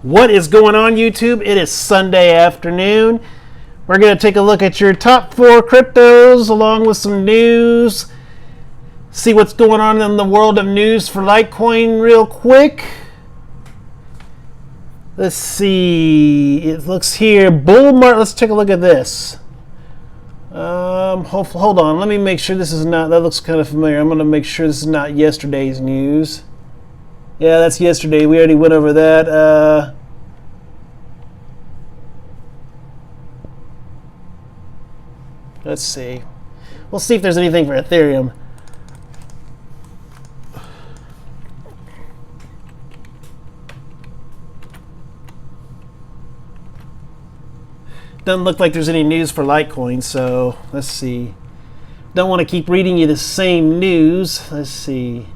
What is going on, YouTube? It is Sunday afternoon. We're going to take a look at your top 4 cryptos along with some news. See what's going on in the world of news for Litecoin real quick. Let's see. It looks here. Bull market. Let's take a look at this. Hold on. Let me make sure this is not. That looks kind of familiar. I'm going to make sure this is not yesterday's news. Yeah, that's yesterday. We already went over that. Let's see. We'll see if there's anything for Ethereum. Doesn't look like there's any news for Litecoin, so let's see. Don't want to keep reading you the same news. Let's see.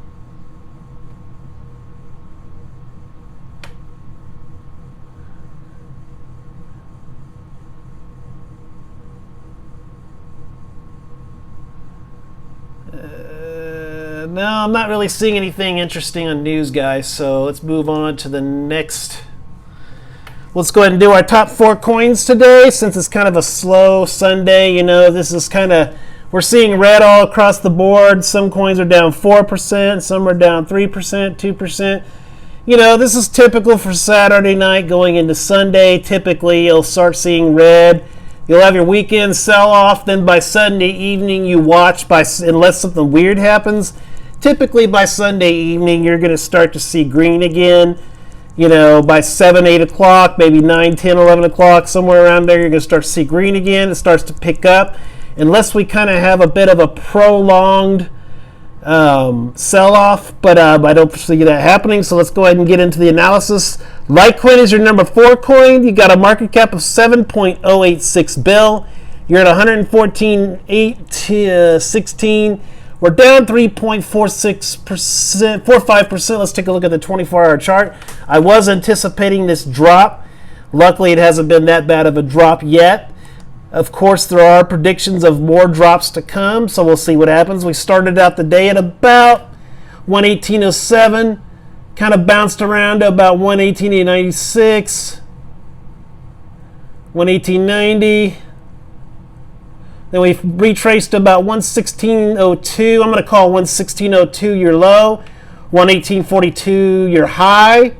No, I'm not really seeing anything interesting on news, guys, so let's move on to the next. Let's go ahead and do our top 4 coins today, since it's kind of a slow Sunday. You know, this is kind of, we're seeing red all across the board. Some coins are down 4%, some are down 3%, 2%. You know, this is typical for Saturday night going into Sunday. Typically, you'll start seeing red. You'll have your weekend sell-off, then by Sunday evening you watch, unless something weird happens. Typically by Sunday evening you're going to start to see green again. You know, by 7, 8 o'clock, maybe 9, 10, 11 o'clock, somewhere around there, you're going to start to see green again. It starts to pick up. Unless we kind of have a bit of a prolonged sell-off, but I don't see that happening. So let's go ahead and get into the analysis. Litecoin is your number 4 coin. You got a market cap of 7.086 bill. You're at 114.816. We're down 3.45%. Let's take a look at the 24-hour chart. I was anticipating this drop. Luckily, it hasn't been that bad of a drop yet. Of course, there are predictions of more drops to come, so we'll see what happens. We started out the day at about 118.07, kind of bounced around to about 118.96, 118.90. Then we retraced to about 116.02. I'm going to call 116.02 your low, 118.42 your high.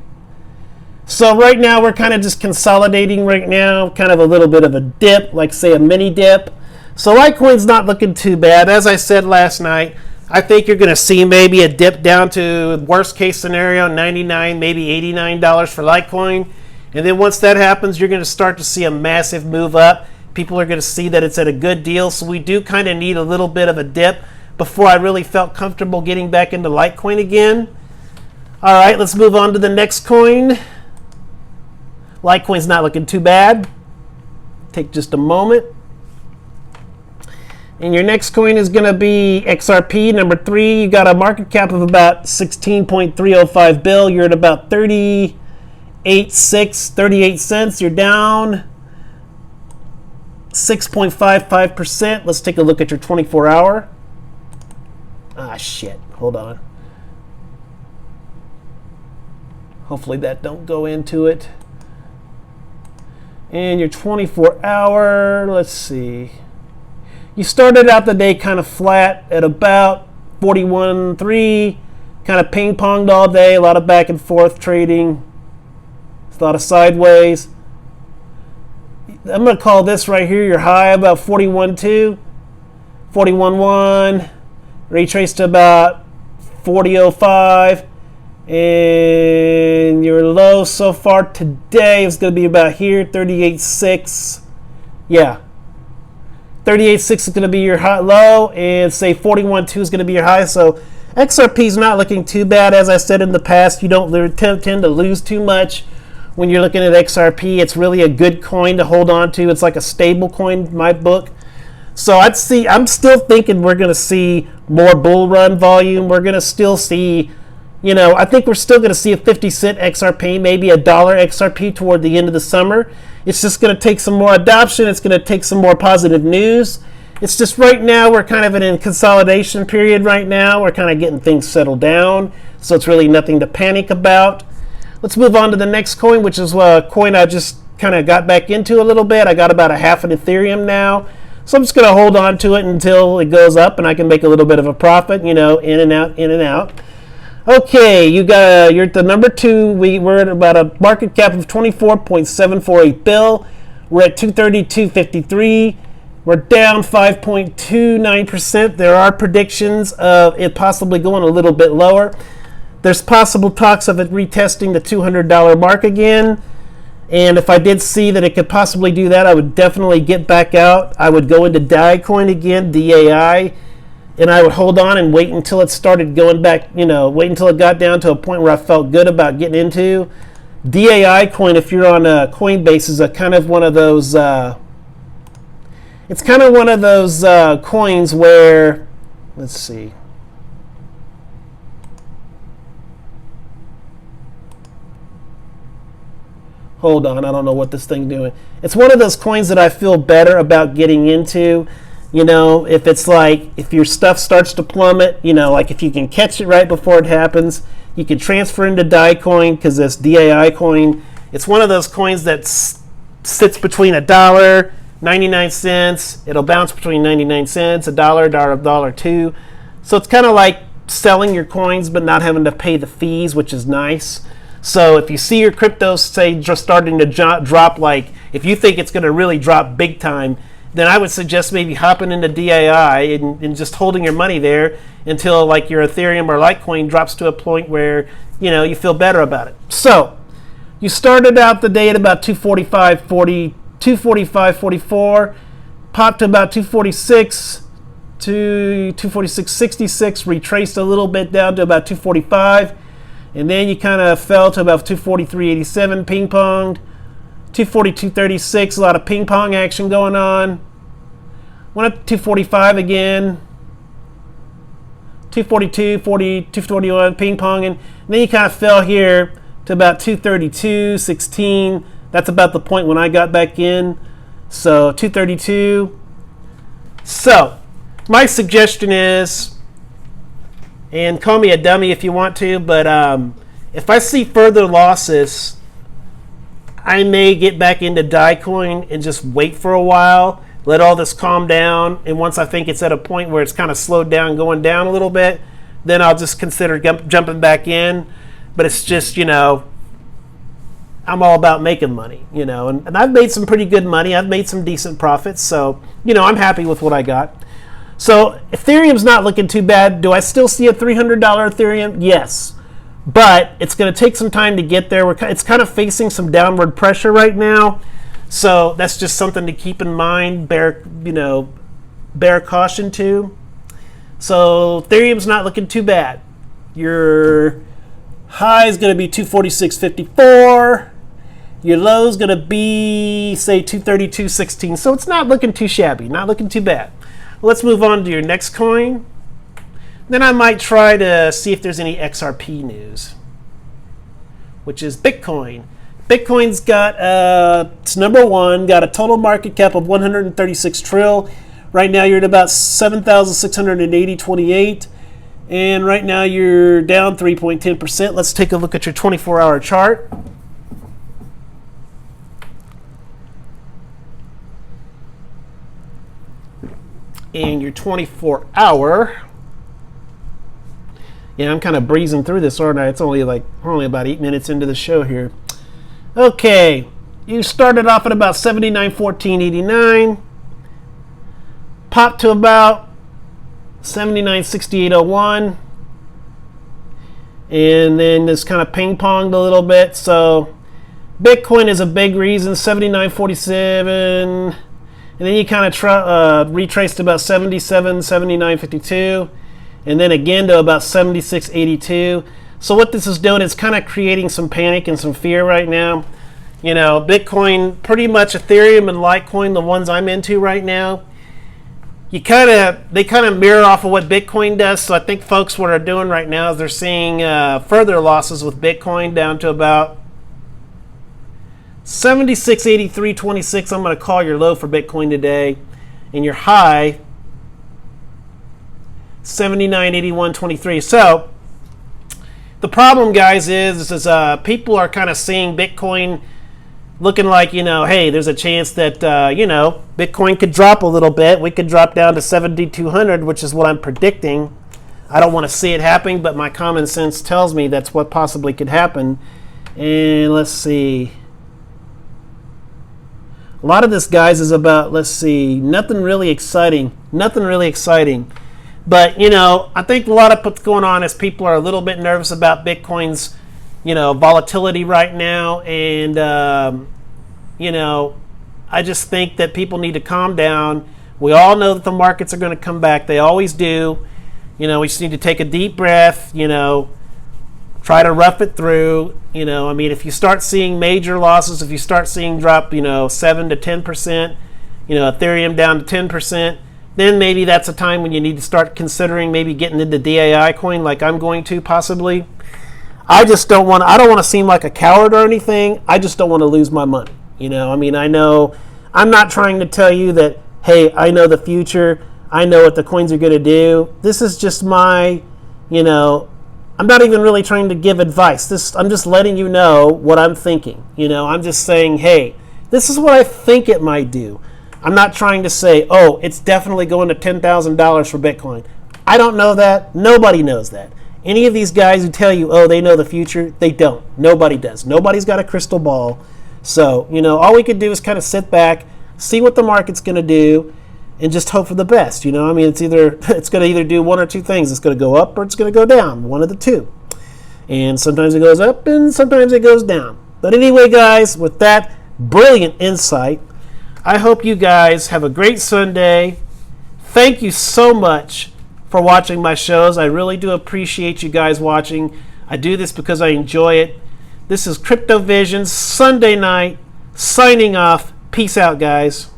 So right now we're kind of just consolidating right now, kind of a little bit of a dip, like say a mini dip. So Litecoin's not looking too bad. As I said last night, I think you're going to see maybe a dip down to worst case scenario, $99, maybe $89 for Litecoin. And then once that happens, you're going to start to see a massive move up. People are going to see that it's at a good deal. So we do kind of need a little bit of a dip before I really felt comfortable getting back into Litecoin again. All right, let's move on to the next coin. Litecoin's not looking too bad. Take just a moment. And your next coin is going to be XRP, number 3. You got a market cap of about 16.305 bill. You're at about 38 cents. You're down 6.55%. Let's take a look at your 24-hour. Ah, shit. Hold on. Hopefully that don't go into it. And your 24-hour, let's see. You started out the day kind of flat at about 41.3. Kind of ping-ponged all day. A lot of back and forth trading. A lot of sideways. I'm going to call this right here your high, about 41.2, 41.1, retraced to about 40.05, and your low so far today is going to be about here, 38.6. Yeah, 38.6 is going to be your high, low, and say 41.2 is going to be your high. So XRP is not looking too bad. As I said in the past, you don't tend to lose too much. When you're looking at XRP, it's really a good coin to hold on to. It's like a stable coin in my book. So I'm still thinking we're going to see more bull run volume. We're going to still see, you know, I think we're still going to see a 50-cent XRP, maybe $1 XRP toward the end of the summer. It's just going to take some more adoption. It's going to take some more positive news. It's just right now we're kind of in a consolidation period right now. We're kind of getting things settled down. So it's really nothing to panic about. Let's move on to the next coin, which is a coin I just kind of got back into a little bit. I got about a half an Ethereum now. So I'm just going to hold on to it until it goes up and I can make a little bit of a profit, in and out, in and out. Okay, you're at the number 2. We're at about a market cap of 24.748 bill. We're at 232.53. We're down 5.29%. There are predictions of it possibly going a little bit lower. There's possible talks of it retesting the $200 mark again. And if I did see that it could possibly do that, I would definitely get back out. I would go into Litecoin again, DAI, and I would hold on and wait until it started going back, wait until it got down to a point where I felt good about getting into. DAI coin, if you're on Coinbase, is a kind of one of those, it's kind of one of those coins where, let's see. Hold on, I don't know what this thing's doing. It's one of those coins that I feel better about getting into. If it's like, if your stuff starts to plummet, like if you can catch it right before it happens, you can transfer into Litecoin because this DAI coin, it's one of those coins that sits between $1, 99 cents. It'll bounce between 99 cents, $1, $2. So it's kind of like selling your coins but not having to pay the fees, which is nice. So if you see your crypto, say, just starting to drop, like if you think it's going to really drop big time, then I would suggest maybe hopping into DAI and just holding your money there until like your Ethereum or Litecoin drops to a point where, you feel better about it. So you started out the day at about 245.44, popped to about 246 to 246.66, retraced a little bit down to about 245. And then you kind of fell to about 243.87, ping-ponged, 242.36, a lot of ping-pong action going on. Went up to 245 again, 242, 40, 241, ping-pong, and then you kind of fell here to about 232.16. That's about the point when I got back in. So 232. So my suggestion is, and call me a dummy if you want to, but if I see further losses, I may get back into Litecoin and just wait for a while, let all this calm down, and once I think it's at a point where it's kind of slowed down, going down a little bit, then I'll just consider jumping back in. But it's just, I'm all about making money, and I've made some pretty good money. I've made some decent profits, so, I'm happy with what I got. So Ethereum's not looking too bad. Do I still see a $300 Ethereum? Yes. But it's going to take some time to get there. It's kind of facing some downward pressure right now. So that's just something to keep in mind, bear caution to. So Ethereum's not looking too bad. Your high is going to be 246.54. Your low is going to be, say, 232.16. So it's not looking too shabby, not looking too bad. Let's move on to your next coin. Then I might try to see if there's any XRP news, which is Bitcoin. Bitcoin's got, it's number 1, got a total market cap of 136 trill. Right now you're at about 7,680.28. And right now you're down 3.10%. Let's take a look at your 24-hour chart. And your 24-hour, yeah, I'm kind of breezing through this, aren't I? It's only about 8 minutes into the show here. Okay, you started off at about 79.1489, popped to about 79.6801, and then just kind of ping-ponged a little bit. So Bitcoin is a big reason, 79.47. And then you kind of retraced to about 77, 79.52, and then again to about 76.82. So what this is doing is kind of creating some panic and some fear right now. Bitcoin, pretty much Ethereum and Litecoin, the ones I'm into right now, they kind of mirror off of what Bitcoin does. So I think folks, what they're doing right now is they're seeing further losses with Bitcoin down to about 76.8326. I'm going to call your low for Bitcoin today, and your high 79.8123. So the problem, guys, is people are kind of seeing Bitcoin looking like, hey, there's a chance that, Bitcoin could drop a little bit. We could drop down to 7,200, which is what I'm predicting. I don't want to see it happening, but my common sense tells me that's what possibly could happen. And let's see. A lot of this, guys, is about, let's see, nothing really exciting. Nothing really exciting. But, I think a lot of what's going on is people are a little bit nervous about Bitcoin's, volatility right now. And, I just think that people need to calm down. We all know that the markets are going to come back. They always do. We just need to take a deep breath, try to rough it through. If you start seeing major losses, if you start seeing drop, 7 to 10%, Ethereum down to 10%, then maybe that's a time when you need to start considering maybe getting into DAI coin like I'm going to possibly. I don't want to seem like a coward or anything. I just don't want to lose my money. I know I'm not trying to tell you that, hey, I know the future. I know what the coins are going to do. This is just my, I'm not even really trying to give advice. I'm just letting you know what I'm thinking. I'm just saying, hey, this is what I think it might do. I'm not trying to say, oh, it's definitely going to $10,000 for Bitcoin. I don't know that. Nobody knows that. Any of these guys who tell you, oh, they know the future, they don't. Nobody does. Nobody's got a crystal ball. So, all we could do is kind of sit back, see what the market's going to do, and just hope for the best. It's going to either do one or two things. It's going to go up or it's going to go down, one of the two. And sometimes it goes up and sometimes it goes down. But anyway, guys, with that brilliant insight, I hope you guys have a great Sunday. Thank you so much for watching my shows. I really do appreciate you guys watching. I do this because I enjoy it. This is Crypto Visions Sunday night, signing off. Peace out, guys.